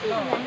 Dapat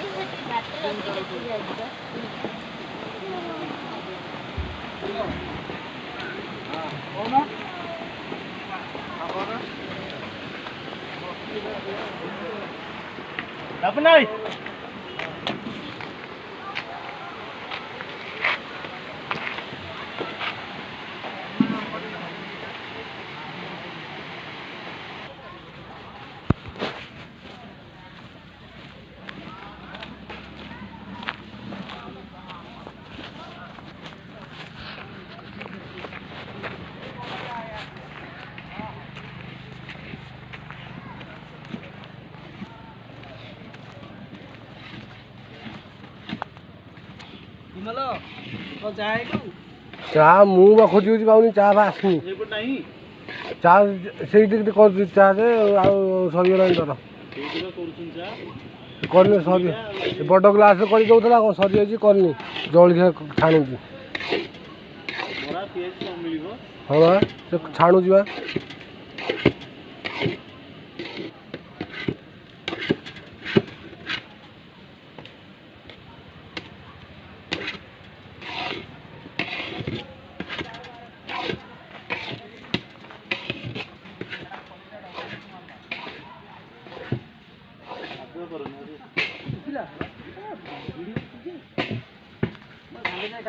चा मुझे खोजी पाऊनी चा आसनी चा से कर चा सरीगला तर करनी सरी बड़ ग्लास कर दौला कौन सरी करनी जलिया छाणुची हाँ छाणुची